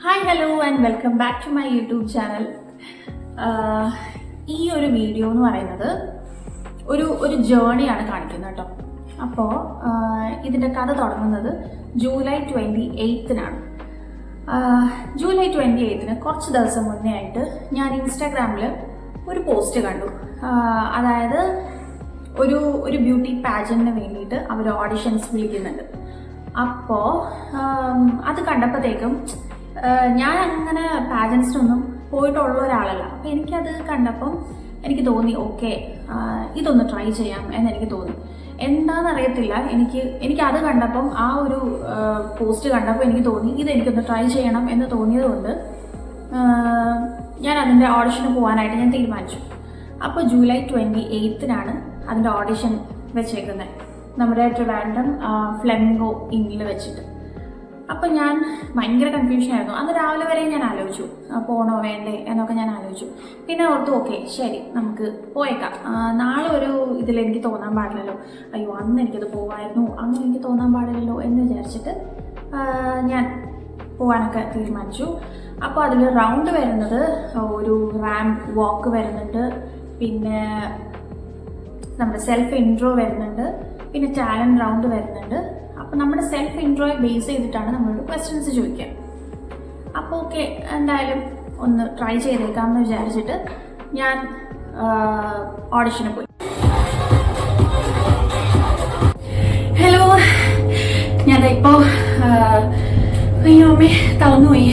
Hi hello and welcome back to my YouTube channel. ഈ ഒരു video എന്ന് പറയുന്നത് ഒരു ജേണിയാണ് കാണിക്കുന്നത് കേട്ടോ. അപ്പോൾ ഇതിൻ്റെ കഥ തുടങ്ങുന്നത് ജൂലൈ 28-നാണ്. ജൂലൈ 28-ന് കുറച്ച് ദിവസം മുന്നേ ആയിട്ട് ഞാൻ ഇൻസ്റ്റാഗ്രാമിൽ ഒരു പോസ്റ്റ് കണ്ടു. അതായത് ഒരു ബ്യൂട്ടി പാജന്റിന് വേണ്ടിയിട്ട് അവർ ഓഡിഷൻസ് വിളിക്കുന്നുണ്ട്. അപ്പോൾ അത് കണ്ടപ്പോഴത്തേക്കും ഞാൻ അങ്ങനെ പാജൻസിനൊന്നും പോയിട്ടുള്ള ഒരാളല്ല. അപ്പം എനിക്കത് കണ്ടപ്പം എനിക്ക് തോന്നി ഓക്കെ ഇതൊന്ന് ട്രൈ ചെയ്യാം എന്നെനിക്ക് തോന്നി. എന്താണെന്നറിയത്തില്ല, എനിക്കത് കണ്ടപ്പം ആ ഒരു പോസ്റ്റ് കണ്ടപ്പോൾ എനിക്ക് തോന്നി ഇതെനിക്കൊന്ന് ട്രൈ ചെയ്യണം എന്ന് തോന്നിയത് കൊണ്ട് ഞാൻ അതിൻ്റെ ഓഡിഷന് പോകാനായിട്ട് ഞാൻ തീരുമാനിച്ചു. അപ്പോൾ ജൂലൈ 28-നാണ് അതിൻ്റെ ഓഡിഷൻ വെച്ചേക്കുന്നത്, നമ്മുടെ ട്രിവാൻഡ്രം ഫ്ലെമിംഗോ ഇന്നിൽ വെച്ചിട്ട്. അപ്പം ഞാൻ ഭയങ്കര കൺഫ്യൂഷനായിരുന്നു. അന്ന് രാവിലെ വരെ ഞാൻ ആലോചിച്ചു പോകണോ വേണ്ടേ എന്നൊക്കെ ഞാൻ ആലോചിച്ചു. പിന്നെ ഓർത്തു ഓക്കെ ശരി നമുക്ക് പോയേക്കാം. നാളെ ഒരു ഇതിലെനിക്ക് തോന്നാൻ പാടില്ലല്ലോ, അയ്യോ അന്ന് എനിക്കത് പോവായിരുന്നു അങ്ങനെ എനിക്ക് തോന്നാൻ പാടില്ലല്ലോ എന്ന് വിചാരിച്ചിട്ട് ഞാൻ പോകാനൊക്കെ തീരുമാനിച്ചു. അപ്പോൾ അതിൽ റൗണ്ട് വരുന്നത് ഒരു റാമ്പ് വാക്ക് വരുന്നുണ്ട്, പിന്നെ നമ്മുടെ സെൽഫ് ഇൻട്രോ വരുന്നുണ്ട്, പിന്നെ ടാലൻറ്റ് റൗണ്ട് വരുന്നുണ്ട്. അപ്പോൾ നമ്മുടെ സെൽഫ് ഇൻട്രോയെ ബേസ് ചെയ്തിട്ടാണ് നമ്മളോട് ക്വസ്റ്റ്യൻസ് ചോദിക്കുക. അപ്പോൾ ഓക്കെ എന്തായാലും ഒന്ന് ട്രൈ ചെയ്തേക്കാമെന്ന് വിചാരിച്ചിട്ട് ഞാൻ ഓഡിഷന് പോയി. ഹലോ, ഞാനിപ്പോൾ അയ്യോ അമ്മേ തളർന്നുപോയി.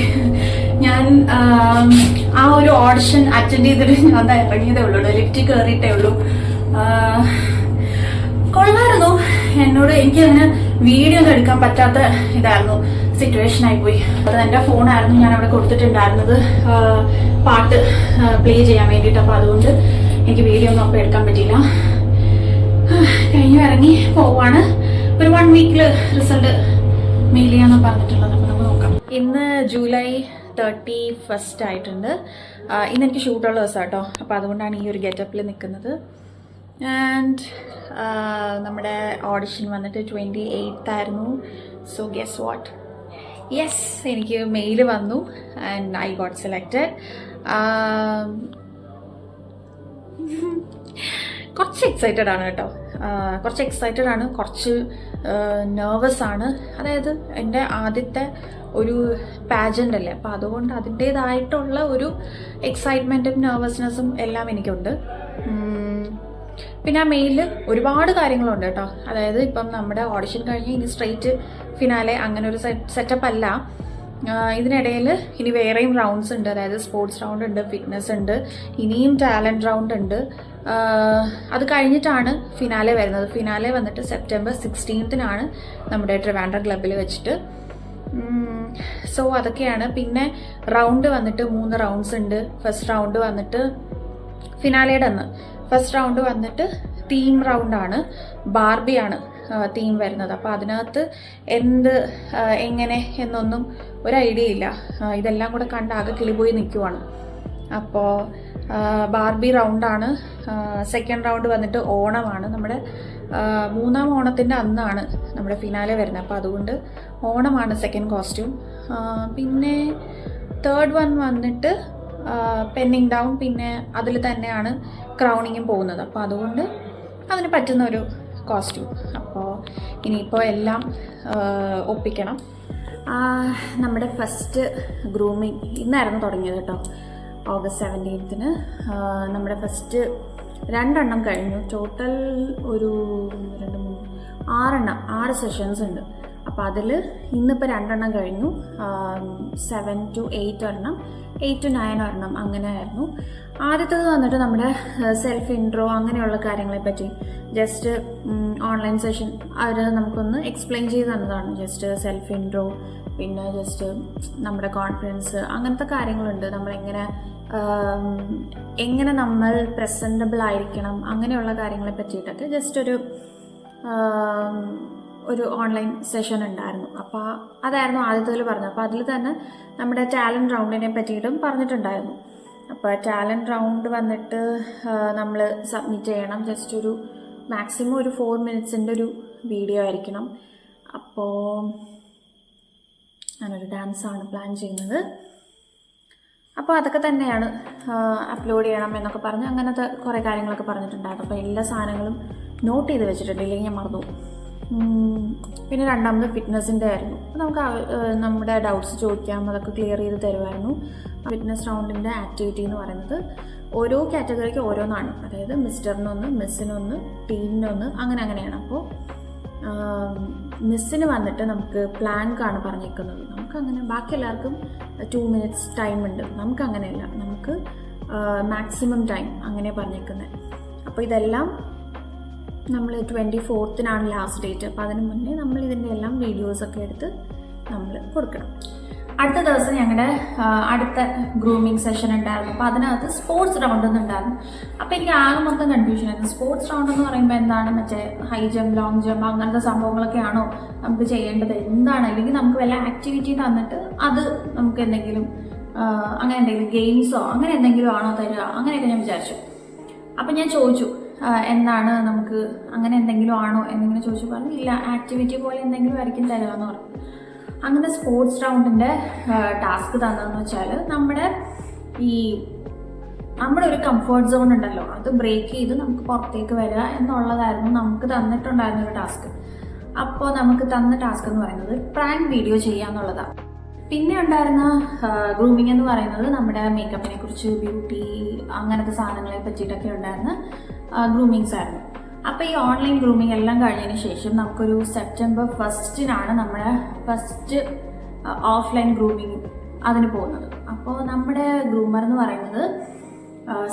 ഞാൻ ആ ഒരു ഓഡിഷൻ അറ്റൻഡ് ചെയ്തിട്ട് ഞാൻ ഇറങ്ങിയതേ ഉള്ളൂ, ലിഫ്റ്റിൽ കയറിയിട്ടേ ഉള്ളൂ. കൊള്ളായിരുന്നു. എനിക്ക് അങ്ങനെ വീഡിയോ ഒന്നും എടുക്കാൻ പറ്റാത്ത ഇതായിരുന്നു, സിറ്റുവേഷൻ ആയിപ്പോയി. അത് എൻ്റെ ഫോണായിരുന്നു ഞാൻ അവിടെ കൊടുത്തിട്ടുണ്ടായിരുന്നത് പാട്ട് പ്ലേ ചെയ്യാൻ വേണ്ടിയിട്ട്. അപ്പോൾ അതുകൊണ്ട് എനിക്ക് വീഡിയോ ഒന്നും അപ്പോൾ എടുക്കാൻ പറ്റിയില്ല. കഴിഞ്ഞു ഇറങ്ങി പോവാണ്. ഒരു 1 വീക്കിൽ റിസൾട്ട് മെയിൽ ചെയ്യാന്ന് പറഞ്ഞിട്ടുള്ളത്. അപ്പോൾ നമുക്ക് നോക്കാം. ഇന്ന് ജൂലൈ 31 ആയിട്ടുണ്ട്. ഇന്ന് എനിക്ക് ഷൂട്ടുള്ള ദിവസം കേട്ടോ. അപ്പോൾ അതുകൊണ്ടാണ് ഈ ഒരു ഗെറ്റപ്പിൽ നിൽക്കുന്നത്. ആൻഡ് നമ്മുടെ ഓഡിഷൻ വന്നിട്ട് 28 ആയിരുന്നു. സോ ഗെസ് വാട്ട്, യെസ് എനിക്ക് മെയിൽ വന്നു ആൻഡ് ഐ ഗോട്ട് സെലക്റ്റഡ്. കുറച്ച് എക്സൈറ്റഡ് ആണ് കേട്ടോ, കുറച്ച് നെർവസ് ആണ്. അതായത് എൻ്റെ ആദ്യത്തെ ഒരു പാജൻ്റ് അല്ലേ, അപ്പോൾ അതുകൊണ്ട് അതിൻ്റേതായിട്ടുള്ള ഒരു എക്സൈറ്റ്മെൻറ്റും നെർവസ്നെസ്സും എല്ലാം എനിക്കുണ്ട്. പിന്നെ ആ മെയിലിൽ ഒരുപാട് കാര്യങ്ങളുണ്ട് കേട്ടോ. അതായത് ഇപ്പം നമ്മുടെ ഓഡിഷൻ കഴിഞ്ഞ് ഇനി സ്ട്രെയിറ്റ് ഫിനാലെ അങ്ങനെ ഒരു സെറ്റപ്പ് അല്ല. ഇതിനിടയിൽ ഇനി വേറെയും റൗണ്ട്സ് ഉണ്ട്. അതായത് സ്പോർട്സ് റൗണ്ട് ഉണ്ട്, ഫിറ്റ്നസ് ഉണ്ട്, ഇനിയും ടാലൻറ്റ് റൗണ്ട് ഉണ്ട്. അത് കഴിഞ്ഞിട്ടാണ് ഫിനാലെ വരുന്നത്. ഫിനാലെ വന്നിട്ട് സെപ്റ്റംബർ 16-നാണ് നമ്മുടെ ട്രിവാൻഡ്രം ക്ലബ്ബിൽ വെച്ചിട്ട്. സോ അതൊക്കെയാണ്. പിന്നെ റൗണ്ട് വന്നിട്ട് 3 റൗണ്ട്സ് ഉണ്ട്. ഫസ്റ്റ് റൗണ്ട് വന്നിട്ട് ഫിനാലയുടെ അന്ന് ഫസ്റ്റ് റൗണ്ട് വന്നിട്ട് തീം റൗണ്ടാണ്, ബാർബിയാണ് തീം വരുന്നത്. അപ്പോൾ അതിനകത്ത് എങ്ങനെ എന്നൊന്നും ഒരു ഐഡിയ ഇല്ല. ഇതെല്ലാം കൂടെ കണ്ട് ആകെ കിളിപോയി നിൽക്കുവാണ്. അപ്പോൾ ബാർബി റൗണ്ടാണ്. സെക്കൻഡ് റൗണ്ട് വന്നിട്ട് ഓണമാണ്. നമ്മുടെ 3ാം ഓണത്തിൻ്റെ അന്നാണ് നമ്മുടെ ഫിനാലെ വരുന്നത്. അപ്പോൾ അതുകൊണ്ട് ഓണമാണ് സെക്കൻഡ് കോസ്റ്റ്യൂം. പിന്നെ തേർഡ് വൺ വന്നിട്ട് പെന്നിങ് ഡൗൺ, പിന്നെ അതിൽ തന്നെയാണ് ക്രൗണിങ്ങും പോകുന്നത്. അപ്പോൾ അതുകൊണ്ട് അതിന് പറ്റുന്ന ഒരു കോസ്റ്റ്യൂം. അപ്പോൾ ഇനിയിപ്പോൾ എല്ലാം ഒപ്പിക്കണം. നമ്മുടെ ഫസ്റ്റ് ഗ്രൂമിങ് ഇന്നായിരുന്നു തുടങ്ങിയത് കേട്ടോ, ഓഗസ്റ്റ് 17-ന്. നമ്മുടെ ഫസ്റ്റ് 2 എണ്ണം കഴിഞ്ഞു. ടോട്ടൽ ഒരു 2, 3, 6 സെഷൻസ് ഉണ്ട്. അപ്പോൾ അതിൽ ഇന്നിപ്പോൾ 2 എണ്ണം കഴിഞ്ഞു. 7 to 8 ഒരെണ്ണം, 8 to 9 ഒരെണ്ണം, അങ്ങനെ ആയിരുന്നു. ആദ്യത്തേത് വന്നിട്ട് നമ്മുടെ സെൽഫ് ഇൻട്രോ അങ്ങനെയുള്ള കാര്യങ്ങളെ പറ്റി ജസ്റ്റ് ഓൺലൈൻ സെഷൻ അവർ നമുക്കൊന്ന് എക്സ്പ്ലെയിൻ ചെയ്ത് തന്നതാണ്. ജസ്റ്റ് സെൽഫ് ഇൻട്രോ, പിന്നെ ജസ്റ്റ് നമ്മുടെ കോൺഫിഡൻസ്, അങ്ങനത്തെ കാര്യങ്ങളുണ്ട്. എങ്ങനെ നമ്മൾ പ്രസൻറ്റബിൾ ആയിരിക്കണം അങ്ങനെയുള്ള കാര്യങ്ങളെ പറ്റിയിട്ടൊക്കെ ജസ്റ്റ് ഒരു ഓൺലൈൻ സെഷൻ ഉണ്ടായിരുന്നു. അപ്പോൾ അതായിരുന്നു ആദ്യത്തിൽ പറഞ്ഞത്. അപ്പോൾ അതിൽ തന്നെ നമ്മുടെ ടാലൻറ്റ് റൗണ്ടിനെ പറ്റിയിട്ടും പറഞ്ഞിട്ടുണ്ടായിരുന്നു. അപ്പോൾ ടാലൻറ്റ് റൗണ്ട് വന്നിട്ട് നമ്മൾ സബ്മിറ്റ് ചെയ്യണം. ജസ്റ്റ് മാക്സിമം ഒരു 4 മിനിറ്റ്സിൻ്റെ ഒരു വീഡിയോ ആയിരിക്കണം. അപ്പോൾ ഞാനൊരു ഡാൻസാണ് പ്ലാൻ ചെയ്യുന്നത്. അപ്പോൾ അതൊക്കെ തന്നെയാണ് അപ്ലോഡ് ചെയ്യണം എന്നൊക്കെ പറഞ്ഞ് അങ്ങനത്തെ കുറേ കാര്യങ്ങളൊക്കെ പറഞ്ഞിട്ടുണ്ടായിരുന്നു. അപ്പോൾ എല്ലാ സാധനങ്ങളും നോട്ട് ചെയ്ത് വെച്ചിട്ടുണ്ട്, ഇല്ലെങ്കിൽ ഞാൻ മറന്നു. പിന്നെ രണ്ടാമത് ഫിറ്റ്നസിൻ്റെ ആയിരുന്നു. അപ്പോൾ നമുക്ക് നമ്മുടെ ഡൗട്ട്സ് ചോദിക്കാം, അതൊക്കെ ക്ലിയർ ചെയ്ത് തരുമായിരുന്നു. ഫിറ്റ്നസ് റൗണ്ടിൻ്റെ ആക്ടിവിറ്റി എന്ന് പറയുന്നത് ഓരോ കാറ്റഗറിക്ക് ഓരോന്നാണ്. അതായത് മിസ്റ്ററിനൊന്ന്, മിസ്സിനൊന്ന്, ടീമിനൊന്ന്, അങ്ങനെയാണ്. അപ്പോൾ മിസ്സിന് വന്നിട്ട് നമുക്ക് പ്ലാങ്കാണ് പറഞ്ഞേക്കുന്നത്. നമുക്കങ്ങനെ ബാക്കി എല്ലാവർക്കും 2 minutes ടൈം ഉണ്ട്, നമുക്കങ്ങനെയല്ല, നമുക്ക് മാക്സിമം ടൈം അങ്ങനെ പറഞ്ഞേക്കുന്നത്. അപ്പോൾ ഇതെല്ലാം നമ്മൾ 24th ലാസ്റ്റ് ഡേറ്റ്. അപ്പോൾ അതിന് മുന്നേ നമ്മൾ ഇതിൻ്റെ എല്ലാം വീഡിയോസൊക്കെ എടുത്ത് നമ്മൾ കൊടുക്കണം. അടുത്ത ദിവസം ഞങ്ങളുടെ അടുത്ത ഗ്രൂമിങ് സെഷൻ ഉണ്ടായിരുന്നു. അപ്പോൾ അതിനകത്ത് സ്പോർട്സ് റൗണ്ട് ഒന്നുണ്ടായിരുന്നു. അപ്പോൾ എനിക്ക് ആകെ മൊത്തം കൺഫ്യൂഷൻ ആയിരുന്നു. സ്പോർട്സ് റൗണ്ട് എന്ന് പറയുമ്പോൾ എന്താണ്, മറ്റേ ഹൈ ജമ്പ്, ലോങ് ജമ്പ് അങ്ങനത്തെ സംഭവങ്ങളൊക്കെയാണോ നമുക്ക് ചെയ്യേണ്ടത്, എന്താണ്, അല്ലെങ്കിൽ നമുക്ക് വല്ല ആക്ടിവിറ്റി തന്നിട്ട് അത് നമുക്ക് എന്തെങ്കിലും അങ്ങനെ എന്തെങ്കിലും ഗെയിംസോ അങ്ങനെ എന്തെങ്കിലും ആണോ തരിക, അങ്ങനെയൊക്കെ ഞാൻ വിചാരിച്ചു. അപ്പം ഞാൻ ചോദിച്ചു എന്താണ് നമുക്ക് അങ്ങനെ എന്തെങ്കിലും ആണോ എന്നിങ്ങനെ ചോദിച്ചു. പറഞ്ഞു ഇല്ല, ആക്ടിവിറ്റി പോലെ എന്തെങ്കിലും ആയിരിക്കും തരിക എന്ന് പറഞ്ഞു. അങ്ങനെ സ്പോർട്സ് റൗണ്ടിൻ്റെ ടാസ്ക് തന്നതെന്ന് വെച്ചാൽ നമ്മുടെ ഒരു കംഫർട്ട് സോൺ ഉണ്ടല്ലോ, അത് ബ്രേക്ക് ചെയ്ത് നമുക്ക് പുറത്തേക്ക് വരിക എന്നുള്ളതായിരുന്നു നമുക്ക് തന്നിട്ടുണ്ടായിരുന്ന ഒരു ടാസ്ക്. അപ്പോൾ നമുക്ക് തന്ന ടാസ്ക് എന്ന് പറയുന്നത് പ്രാങ്ക് വീഡിയോ ചെയ്യുക എന്നുള്ളതാണ്. പിന്നെ ഉണ്ടായിരുന്ന ഗ്രൂമിങ് എന്ന് പറയുന്നത് നമ്മുടെ മേക്കപ്പിനെ കുറിച്ച്, ബ്യൂട്ടി അങ്ങനത്തെ സാധനങ്ങളെ പറ്റിയിട്ടൊക്കെ ഉണ്ടായിരുന്ന ഗ്രൂമിങ്സ് ആയിരുന്നു. അപ്പോൾ ഈ ഓൺലൈൻ ഗ്രൂമിങ് എല്ലാം കഴിഞ്ഞതിന് ശേഷം നമുക്കൊരു September 1st നമ്മുടെ ഫസ്റ്റ് ഓഫ്ലൈൻ ഗ്രൂമിങ് അതിന് പോകുന്നത്. അപ്പോൾ നമ്മുടെ ഗ്രൂമർ എന്ന് പറയുന്നത്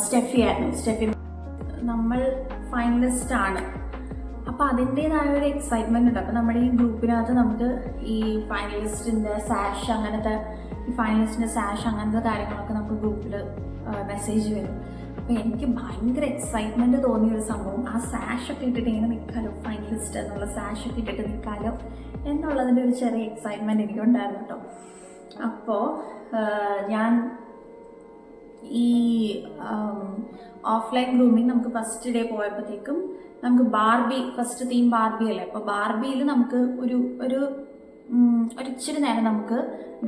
സ്റ്റെഫി ആയിരുന്നു. സ്റ്റെഫി നമ്മൾ ഫൈനലിസ്റ്റ് ആണ്. അപ്പോൾ അതിൻ്റേതായ ഒരു എക്സൈറ്റ്മെൻ്റ് ഉണ്ട്. അപ്പോൾ നമ്മുടെ ഈ ഗ്രൂപ്പിനകത്ത് നമുക്ക് ഈ ഫൈനലിസ്റ്റിൻ്റെ സാഷ് അങ്ങനത്തെ കാര്യങ്ങളൊക്കെ നമുക്ക് ഗ്രൂപ്പിൽ മെസ്സേജ് വരും. അപ്പോൾ എനിക്ക് ഭയങ്കര എക്സൈറ്റ്മെൻറ്റ് തോന്നിയൊരു സംഭവം, ആ സാഷൊക്കെ ഇട്ടിട്ട് ഇങ്ങനെ നിൽക്കാലോ, ഫൈനലിസ്റ്റ് എന്നുള്ള സാഷൊക്കെ ഇട്ടിട്ട് നിൽക്കാലോ എന്നുള്ളതിൻ്റെ ഒരു ചെറിയ എക്സൈറ്റ്മെൻറ്റ് എനിക്കുണ്ടായിരുന്നു കേട്ടോ. അപ്പോൾ ഞാൻ ഈ ഓഫ്ലൈൻ ഗ്രൂമിങ് നമുക്ക് ഫസ്റ്റ് ഡേ പോയപ്പോഴത്തേക്കും നമുക്ക് ബാർബി, ഫസ്റ്റ് തീം ബാർബി അല്ലേ, അപ്പോൾ ബാർബിയിൽ നമുക്ക് ഒരു ഇച്ചിരി നേരം നമുക്ക്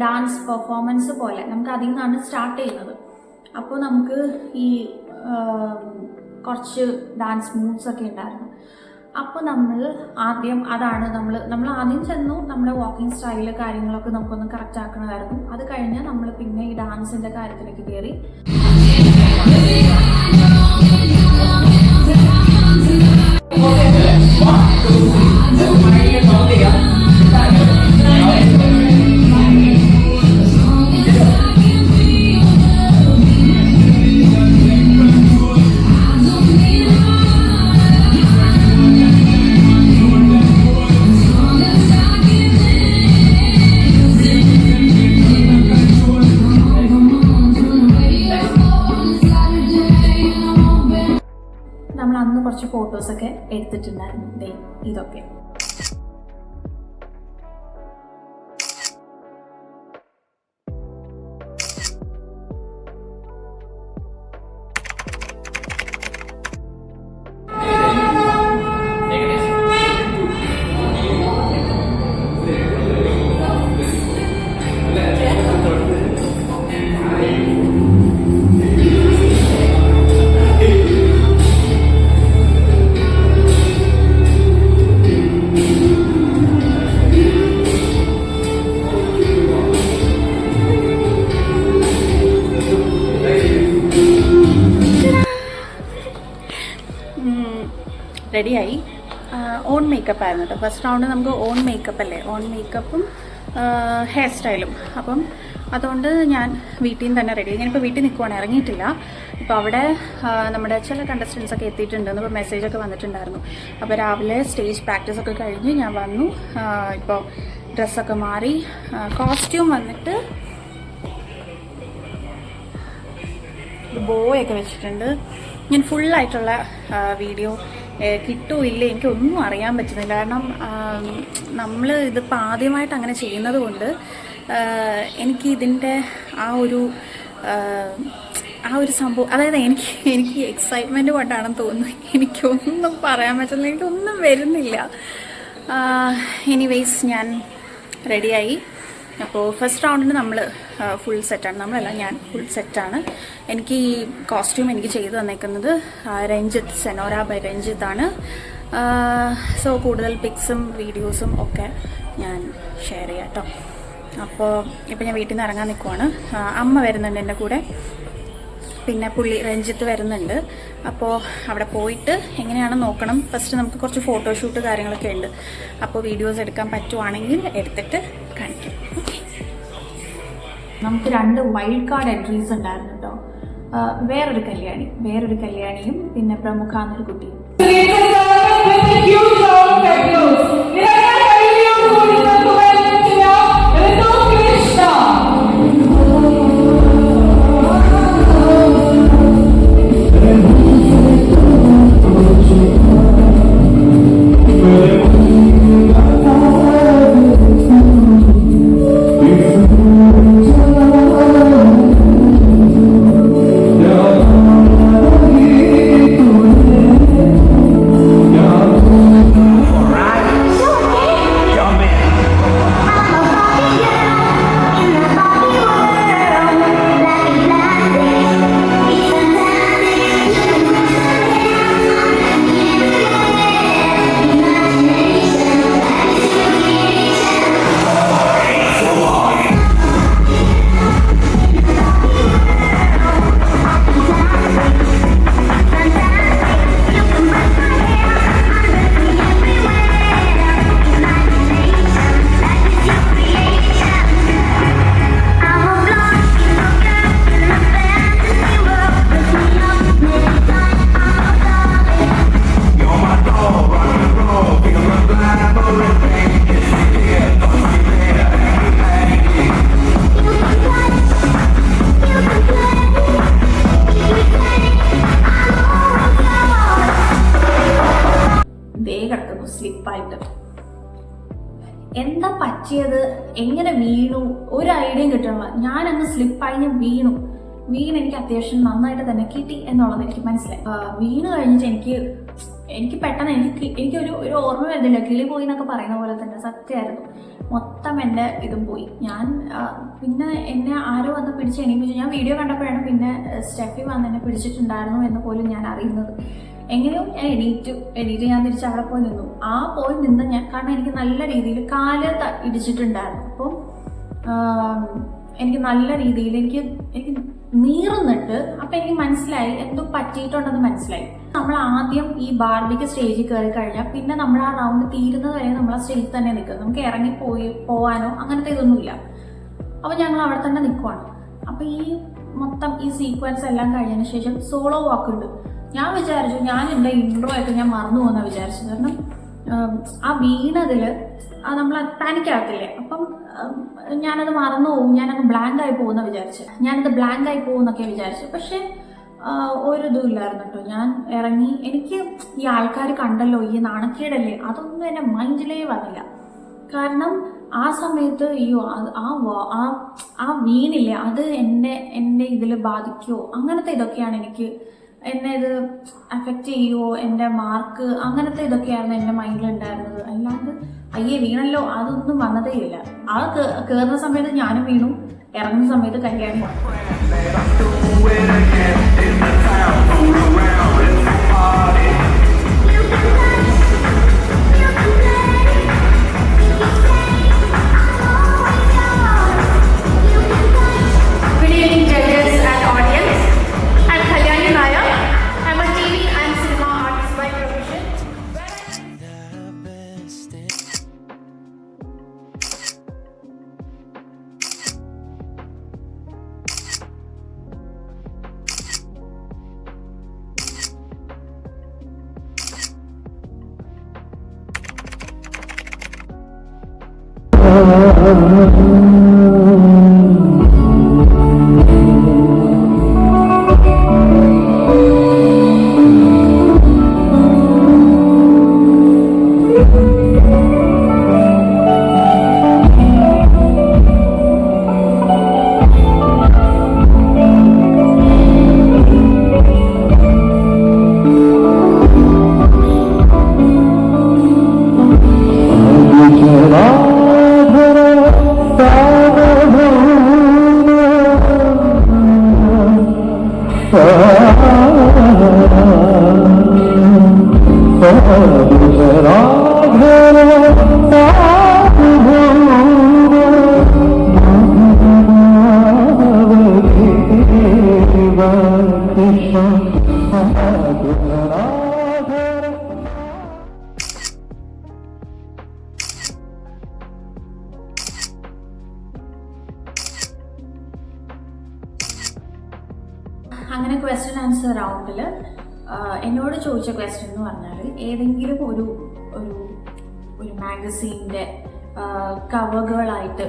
ഡാൻസ് പെർഫോമൻസ് പോലെ നമുക്ക് അതിൽ നിന്നാണ് സ്റ്റാർട്ട് ചെയ്യുന്നത്. അപ്പോൾ നമുക്ക് ഈ കുറച്ച് ഡാൻസ് മൂവ്സ് ഒക്കെ ഉണ്ടായിരുന്നു. അപ്പോൾ നമ്മൾ ആദ്യം ആദ്യം ചെന്നു, നമ്മുടെ വാക്കിംഗ് സ്റ്റൈല് കാര്യങ്ങളൊക്കെ നമുക്കൊന്ന് കറക്റ്റ് ആക്കണമായിരുന്നു. അത് കഴിഞ്ഞ് നമ്മൾ പിന്നെ ഈ ഡാൻസിൻ്റെ കാര്യത്തിലേക്ക് കയറി. നമ്മൾ അന്ന് കുറച്ച് ഫോട്ടോസൊക്കെ എടുത്തിട്ടുണ്ടായിരുന്നു. ഇതൊക്കെ റെഡിയായി. ഓൺ മേക്കപ്പ് ആയിരുന്നു കേട്ടോ. ഫസ്റ്റ് റൗണ്ട് നമുക്ക് ഓൺ മേക്കപ്പ് അല്ലേ, ഓൺ മേക്കപ്പും ഹെയർ സ്റ്റൈലും. അപ്പം അതുകൊണ്ട് ഞാൻ വീട്ടിൽ നിന്ന് തന്നെ റെഡി. ഞാനിപ്പോൾ വീട്ടിൽ നിൽക്കുവാണ്, ഇറങ്ങിയിട്ടില്ല. ഇപ്പോൾ അവിടെ നമ്മുടെ ചില കണ്ടസ്റ്റൻസ് ഒക്കെ എത്തിയിട്ടുണ്ടെന്ന് ഇപ്പോൾ മെസ്സേജൊക്കെ വന്നിട്ടുണ്ടായിരുന്നു. അപ്പോൾ രാവിലെ സ്റ്റേജ് പ്രാക്ടീസ് ഒക്കെ കഴിഞ്ഞ് ഞാൻ വന്നു. ഇപ്പോൾ ഡ്രസ്സൊക്കെ മാറി, കോസ്റ്റ്യൂം വന്നിട്ട് ബോയൊക്കെ വെച്ചിട്ടുണ്ട്. ഞാൻ ഫുള്ളായിട്ടുള്ള വീഡിയോ കിട്ടുമോ ഇല്ലേ എനിക്കൊന്നും അറിയാൻ പറ്റുന്നില്ല. കാരണം നമ്മൾ ഇതിപ്പോൾ ആദ്യമായിട്ട് അങ്ങനെ ചെയ്യുന്നത് കൊണ്ട് എനിക്ക് ഇതിൻ്റെ ആ ഒരു സംഭവം, അതായത് എനിക്ക് എക്സൈറ്റ്മെൻറ്റ് കൊണ്ടാണെന്ന് തോന്നുന്നു. എനിക്കൊന്നും പറയാൻ പറ്റുന്നില്ല, എനിക്കൊന്നും വരുന്നില്ല. എനിവേയ്സ് ഞാൻ റെഡിയായി. അപ്പോൾ ഫസ്റ്റ് റൗണ്ടിന് നമ്മൾ ഫുൾ സെറ്റാണ്, നമ്മളല്ല ഞാൻ ഫുൾ സെറ്റാണ്. എനിക്ക് ഈ കോസ്റ്റ്യൂം എനിക്ക് ചെയ്തു തന്നേക്കുന്നത് രഞ്ജിത്ത്, സെനോര ബൈ രഞ്ജിത്താണ്. സോ കൂടുതൽ പിക്സും വീഡിയോസും ഒക്കെ ഞാൻ ഷെയർ ചെയ്യാം കേട്ടോ. അപ്പോൾ ഇപ്പോൾ ഞാൻ വീട്ടിൽ നിന്ന് ഇറങ്ങാൻ നിൽക്കുവാണ്. അമ്മ വരുന്നുണ്ട് എൻ്റെ കൂടെ, പിന്നെ പുള്ളി രഞ്ജിത്ത് വരുന്നുണ്ട്. അപ്പോൾ അവിടെ പോയിട്ട് എങ്ങനെയാണെന്ന് നോക്കണം. ഫസ്റ്റ് നമുക്ക് കുറച്ച് ഫോട്ടോഷൂട്ട് കാര്യങ്ങളൊക്കെ ഉണ്ട്. അപ്പോൾ വീഡിയോസ് എടുക്കാൻ പറ്റുവാണെങ്കിൽ എടുത്തിട്ട് കാണിക്കാം. ഓക്കെ, നമുക്ക് 2 വൈൽഡ് കാർഡ് എൻട്രീസ് ഉണ്ടായിരുന്നു കേട്ടോ. വേറൊരു കല്യാണിയും പിന്നെ പ്രമുഖ എന്നൊരു കുട്ടിയും. സ്ലിപ്പായിട്ട് എന്താ പറ്റിയത്, എങ്ങനെ വീണു, ഒരു ഐഡിയയും കിട്ടണില്ല. ഞാനങ്ങ് സ്ലിപ്പായി ഞാൻ വീണു. എനിക്ക് അത്യാവശ്യം നന്നായിട്ട് തന്നെ കിട്ടി എന്നുള്ളത് എനിക്ക് മനസ്സിലായി. വീണ് കഴിഞ്ഞിട്ട് എനിക്ക് പെട്ടെന്ന് എനിക്കൊരു ഓർമ്മ വരുന്നില്ല. കിളി പോയി എന്നൊക്കെ പറയുന്ന പോലെ തന്നെ സത്യമായിരുന്നു. മൊത്തം എൻ്റെ ഇതും പോയി. ഞാൻ പിന്നെ എന്നെ ആരോ വന്ന് പിടിച്ച് എണീപ്പിച്ചു. ഞാൻ വീഡിയോ കണ്ടപ്പോഴാണ് പിന്നെ സ്റ്റെഫി വന്ന് എന്നെ പിടിച്ചിട്ടുണ്ടായിരുന്നു എന്ന് പോലും ഞാൻ അറിയുന്നത്. എങ്ങനെയോ ഞാൻ എണീറ്റ് ഞാൻ തിരിച്ച് അവിടെ പോയി നിന്നു. പോയി നിന്ന് ഞാൻ, കാരണം എനിക്ക് നല്ല രീതിയിൽ കാല് ഇടിച്ചിട്ടുണ്ടായിരുന്നു. അപ്പം എനിക്ക് നല്ല രീതിയിൽ എനിക്ക് നീറുന്നുണ്ട്. അപ്പം എനിക്ക് മനസ്സിലായി എന്തോ പറ്റിയിട്ടുണ്ടെന്ന് മനസ്സിലായി. നമ്മൾ ആദ്യം ഈ ബാർബിക്ക് സ്റ്റേജിൽ കയറി കഴിഞ്ഞാൽ പിന്നെ നമ്മൾ ആ റൗണ്ട് തീരുന്നത് വരെ നമ്മൾ ആ സ്റ്റേജിൽ തന്നെ നിൽക്കും. നമുക്ക് ഇറങ്ങി പോവാനോ അങ്ങനത്തെ ഇതൊന്നുമില്ല. അപ്പം ഞങ്ങൾ അവിടെ തന്നെ നിൽക്കുവാണ്. അപ്പം ഈ മൊത്തം ഈ സീക്വൻസ് എല്ലാം കഴിഞ്ഞതിന് ശേഷം സോളോ വാക്ക് ഉണ്ട്. ഞാൻ വിചാരിച്ചു ഞാൻ എൻ്റെ ഇൻട്രോ ഒക്കെ ഞാൻ മറന്നു പോകുന്ന വിചാരിച്ചു. കാരണം ആ വീണതിൽ നമ്മൾ പാനിക്കാകത്തില്ലേ, അപ്പം ഞാനത് മറന്നു പോകും, ഞാനങ്ങ് ബ്ലാങ്ക് ആയി പോകുന്ന വിചാരിച്ചു. ഞാനത് ബ്ലാങ്ക് ആയി പോകുന്നൊക്കെ വിചാരിച്ചു. പക്ഷെ ഒരു ഇതും ഇല്ലായിരുന്നു കേട്ടോ. ഞാൻ ഇറങ്ങി, എനിക്ക് ഈ ആൾക്കാർ കണ്ടല്ലോ, ഈ നാണക്കേടല്ലേ, അതൊന്നും എൻ്റെ മൈൻഡിലേ വന്നില്ല. കാരണം ആ സമയത്ത് അയ്യോ ആ വീണില്ലേ, അത് എന്നെ ഇതിൽ ബാധിക്കുമോ, അങ്ങനത്തെ ഇതൊക്കെയാണ് എന്നെ ഇത് അഫക്റ്റ് ചെയ്യുമോ, എൻ്റെ മാർക്ക്, അങ്ങനത്തെ ഇതൊക്കെയായിരുന്നു എൻ്റെ മൈൻഡിലുണ്ടായിരുന്നത്. അല്ലാണ്ട് അയ്യേ വീണല്ലോ അതൊന്നും വന്നതേ ഇല്ല. കയറുന്ന സമയത്ത് ഞാനും വീണു, ഇറങ്ങുന്ന സമയത്ത് കല്യാണി. അങ്ങനെ ക്വസ്റ്റ്യൻ ആൻസർ റൗണ്ടിൽ എന്നോട് ചോദിച്ച ക്വസ്റ്റ്യൻ എന്ന് പറഞ്ഞാൽ ഏതെങ്കിലും ഒരു മാഗസീൻ്റെ കവറുകളായിട്ട്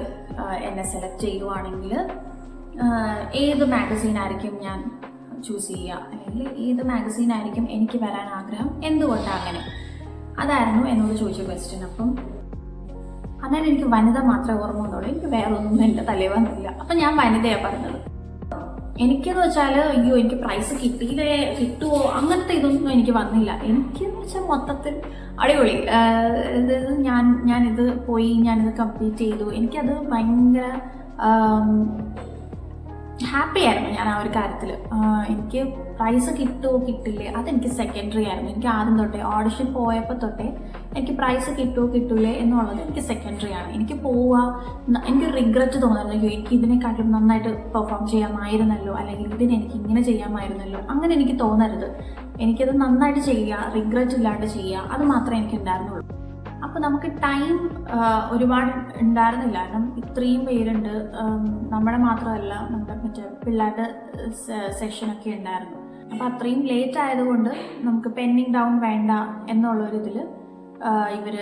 എന്നെ സെലക്ട് ചെയ്യുവാണെങ്കിൽ ഏത് മാഗസീനായിരിക്കും ഞാൻ ചൂസ് ചെയ്യുക, അല്ലെങ്കിൽ ഏത് മാഗസീനായിരിക്കും എനിക്ക് വരാൻ ആഗ്രഹം, എന്തുകൊണ്ടാണ് അങ്ങനെ, അതായിരുന്നു എന്നോട് ചോദിച്ച ക്വസ്റ്റ്യൻ. അപ്പം അന്നേരം എനിക്ക് വനിത മാത്രമേ ഓർമ്മ വന്നുള്ളൂ, എനിക്ക് വേറെ ഒന്നും എൻ്റെ തലയിൽ വന്നില്ല. അപ്പം ഞാൻ വനിതയാണ് പറഞ്ഞത്. എനിക്കെന്ന് വെച്ചാൽ അയ്യോ എനിക്ക് പ്രൈസ് കിട്ടുമോ അങ്ങനത്തെ ഇതൊന്നും എനിക്ക് വന്നില്ല. എനിക്കെന്ന് വെച്ചാൽ മൊത്തത്തിൽ അടിപൊളി. ഞാനിത് പോയി, ഞാനിത് കംപ്ലീറ്റ് ചെയ്തു. എനിക്കത് ഭയങ്കര ഹാപ്പി ആയിരുന്നു ഞാൻ ആ ഒരു കാര്യത്തിൽ. എനിക്ക് പ്രൈസ് കിട്ടുമോ കിട്ടില്ലേ അതെനിക്ക് സെക്കൻഡറി ആയിരുന്നു. എനിക്ക് ആദ്യം തൊട്ടേ ഓഡിഷൻ പോയപ്പോൾ തൊട്ടേ എനിക്ക് പ്രൈസ് കിട്ടുമോ കിട്ടൂലേ എന്നുള്ളത് എനിക്ക് സെക്കൻഡറി ആണ്. എനിക്ക് എനിക്ക് റിഗ്രറ്റ് തോന്നുന്നു, എനിക്ക് ഇതിനെക്കാട്ടും നന്നായിട്ട് പെർഫോം ചെയ്യാമായിരുന്നല്ലോ, അല്ലെങ്കിൽ എനിക്ക് ഇങ്ങനെ ചെയ്യാമായിരുന്നല്ലോ, അങ്ങനെ എനിക്ക് തോന്നരുത്. എനിക്കത് നന്നായിട്ട് ചെയ്യുക, റിഗ്രറ്റ് ഇല്ലാണ്ട് ചെയ്യുക, അത് മാത്രമേ എനിക്ക് ഉണ്ടായിരുന്നുള്ളൂ. അപ്പോൾ നമുക്ക് ടൈം ഒരുപാട് ഉണ്ടായിരുന്നില്ല, കാരണം ഇത്രയും പേരുണ്ട്. നമ്മുടെ മാത്രമല്ല, നമ്മുടെ മറ്റേ പിള്ളേരുടെ സെഷനൊക്കെ ഉണ്ടായിരുന്നു. അപ്പോൾ അത്രയും ലേറ്റ് ആയതുകൊണ്ട് നമുക്ക് പെൻഡിങ് ഡൗൺ വേണ്ട എന്നുള്ളൊരിതിൽ ഇവർ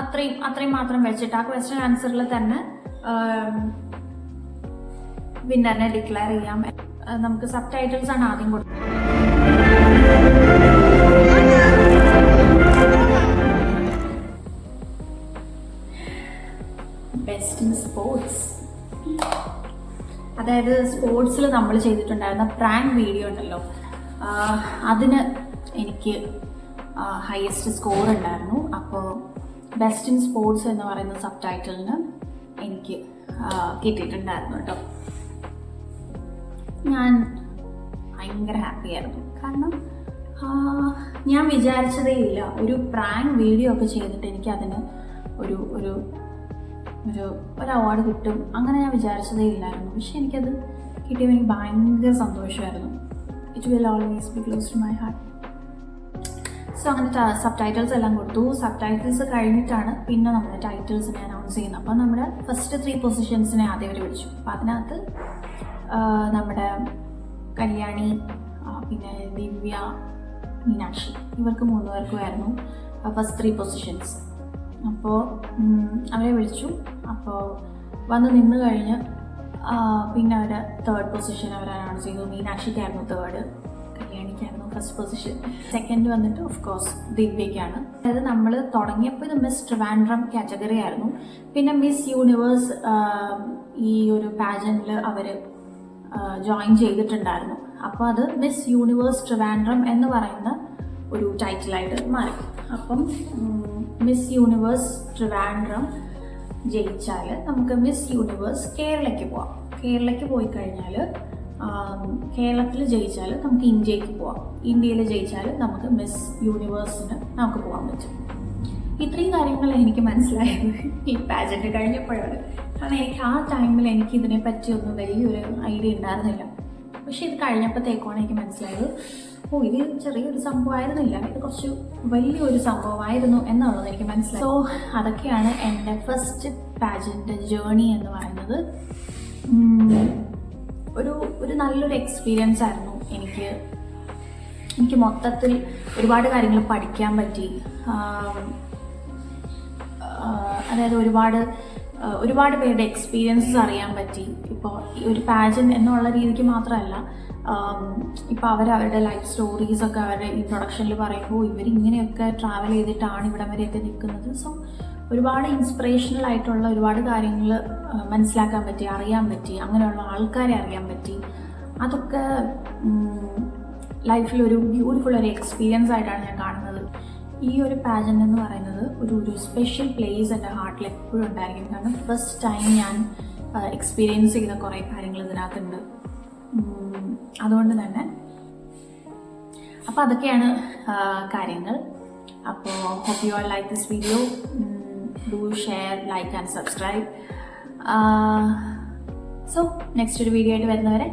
അത്രയും മാത്രം വെച്ചിട്ട് ആ ക്വസ്റ്റ്യൻ ആൻസറിൽ തന്നെ വിന്നറിനെ ഡിക്ലെയർ ചെയ്യാം. നമുക്ക് സബ് ടൈറ്റിൽസ് ആണ് ആദ്യം കൊടുക്കുന്നത്. ബെസ്റ്റ് ഇൻ സ്പോർട്സ്, അതായത് സ്പോർട്സിൽ നമ്മൾ ചെയ്തിട്ടുണ്ടായിരുന്ന പ്രാങ്ക് വീഡിയോ ഉണ്ടല്ലോ, അതിന് എനിക്ക് ഹയസ്റ്റ് സ്കോർ ഉണ്ടായിരുന്നു. അപ്പോൾ ബെസ്റ്റ് ഇൻ സ്പോർട്സ് എന്ന് പറയുന്ന സബ് ടൈറ്റിലിന് എനിക്ക് കിട്ടിയിട്ടുണ്ടായിരുന്നു കേട്ടോ. ഞാൻ ഭയങ്കര ഹാപ്പി ആയിരുന്നു, കാരണം ഞാൻ വിചാരിച്ചതേ ഇല്ല ഒരു പ്രാങ്ക് വീഡിയോ ഒക്കെ ചെയ്തിട്ട് എനിക്ക് അതിന് ഒരു അവാർഡ് കിട്ടും, അങ്ങനെ ഞാൻ വിചാരിച്ചതേ ഇല്ലായിരുന്നു. പക്ഷെ എനിക്കത് കിട്ടിയപ്പോൾ എനിക്ക് ഭയങ്കര സന്തോഷമായിരുന്നു. It will always be close to my heart. So അങ്ങനെ സബ് ടൈറ്റിൽസ് എല്ലാം കൊടുത്തു. സബ് ടൈറ്റിൽസ് കഴിഞ്ഞിട്ടാണ് പിന്നെ നമ്മുടെ ടൈറ്റിൽസിനെ അനൗൺസ് ചെയ്യുന്നത്. അപ്പം നമ്മുടെ ഫസ്റ്റ് 3 പൊസിഷൻസിനെ ആദ്യം അവർ വിളിച്ചു. അപ്പം അതിനകത്ത് നമ്മുടെ കല്യാണി, പിന്നെ ദിവ്യ, മീനാക്ഷി, ഇവർക്ക് 3 പേർക്കുമായിരുന്നു ഫസ്റ്റ് 3 പൊസിഷൻസ്. അപ്പോൾ അവരെ വിളിച്ചു. അപ്പോൾ വന്ന് നിന്ന് കഴിഞ്ഞ് പിന്നെ അവർ 3rd പൊസിഷൻ അവർ അനൗൺസ് ചെയ്തു. മീനാക്ഷിക്കായിരുന്നു 3rd, കല്യാണിക്കായിരുന്നു ഫസ്റ്റ് പൊസിഷൻ. സെക്കൻഡ് വന്നിട്ട് ഓഫ് കോഴ്സ് ദിവ്യയ്ക്കാണ്. അതായത് നമ്മൾ തുടങ്ങിയപ്പോൾ ഇത് മിസ് ട്രിവാൻഡ്രം കാറ്റഗറി ആയിരുന്നു. പിന്നെ മിസ് യൂണിവേഴ്സ് ഈ ഒരു പാജനിൽ അവർ ജോയിൻ ചെയ്തിട്ടുണ്ടായിരുന്നു. അപ്പോൾ അത് മിസ് യൂണിവേഴ്സ് ട്രിവാൻഡ്രം എന്ന് പറയുന്ന ഒരു ടൈറ്റിലായിട്ട് മാറി. അപ്പം മിസ് യൂണിവേഴ്സ് ട്രിവാൻഡ്രം ജയിച്ചാൽ നമുക്ക് മിസ് യൂണിവേഴ്സ് കേരളയ്ക്ക് പോവാം. കേരളയ്ക്ക് പോയി കഴിഞ്ഞാൽ കേരളത്തിൽ ജയിച്ചാൽ നമുക്ക് ഇന്ത്യക്ക് പോവാം. ഇന്ത്യയിൽ ജയിച്ചാൽ നമുക്ക് മിസ് യൂണിവേഴ്സിന് നമുക്ക് പോകാൻ പറ്റും. ഇത്രയും കാര്യങ്ങൾ എനിക്ക് മനസ്സിലായത് ഈ പാജന്റ് കഴിഞ്ഞപ്പോഴാണ്. കാരണം എനിക്ക് ആ ടൈമിൽ എനിക്ക് ഇതിനെ പറ്റിയൊന്നും വലിയൊരു ഐഡിയ ഉണ്ടായിരുന്നില്ല. പക്ഷെ ഇത് കഴിഞ്ഞപ്പോഴത്തേക്കാണ് എനിക്ക് മനസ്സിലായത്, ഇത് ചെറിയൊരു സംഭവമായിരുന്നില്ല, ഇത് കുറച്ച് വലിയൊരു സംഭവമായിരുന്നു എന്നുള്ളത് എനിക്ക് മനസ്സിലായി. സോ അതൊക്കെയാണ് എൻ്റെ ഫസ്റ്റ് പാജന്റ് ജേർണി എന്ന് പറയുന്നത്. ഒരു നല്ലൊരു എക്സ്പീരിയൻസ് ആയിരുന്നു. എനിക്ക് മൊത്തത്തിൽ ഒരുപാട് കാര്യങ്ങൾ പഠിക്കാൻ പറ്റി. അതായത് ഒരുപാട് പേരുടെ എക്സ്പീരിയൻസസ് അറിയാൻ പറ്റി. ഇപ്പോൾ ഈ ഒരു പാജൻ എന്നുള്ള രീതിക്ക് മാത്രമല്ല, ഇപ്പോൾ അവരുടെ ലൈഫ് സ്റ്റോറീസൊക്കെ അവരുടെ ഇൻട്രൊഡക്ഷനിൽ പറയുമ്പോൾ ഇവരിങ്ങനെയൊക്കെ ട്രാവൽ ചെയ്തിട്ടാണ് ഇവിടം വരെയൊക്കെ നിൽക്കുന്നത്. സോ ഒരുപാട് ഇൻസ്പിറേഷണൽ ആയിട്ടുള്ള ഒരുപാട് കാര്യങ്ങൾ മനസ്സിലാക്കാൻ പറ്റി, അറിയാൻ പറ്റി, അങ്ങനെയുള്ള ആൾക്കാരെ അറിയാൻ പറ്റി. അതൊക്കെ ലൈഫിൽ ഒരു ബ്യൂട്ടിഫുൾ ഒരു എക്സ്പീരിയൻസ് ആയിട്ടാണ് ഞാൻ കാണുന്നത്. ഈ ഒരു പാജൻ എന്ന് പറയുന്നത് ഒരു സ്പെഷ്യൽ പ്ലേസ് എൻ്റെ ഹാർട്ടിൽ എപ്പോഴും ഉണ്ടായിരിക്കും. കാരണം ഫസ്റ്റ് ടൈം ഞാൻ എക്സ്പീരിയൻസ് ചെയ്ത കുറേ കാര്യങ്ങൾ ഇതിനകത്തുണ്ട്. അതുകൊണ്ട് തന്നെ അപ്പോൾ അതൊക്കെയാണ് കാര്യങ്ങൾ. അപ്പോൾ hope you all like this video. Do share, like and subscribe. So next ഒരു വീഡിയോ ആയിട്ട് വരുന്നവരെ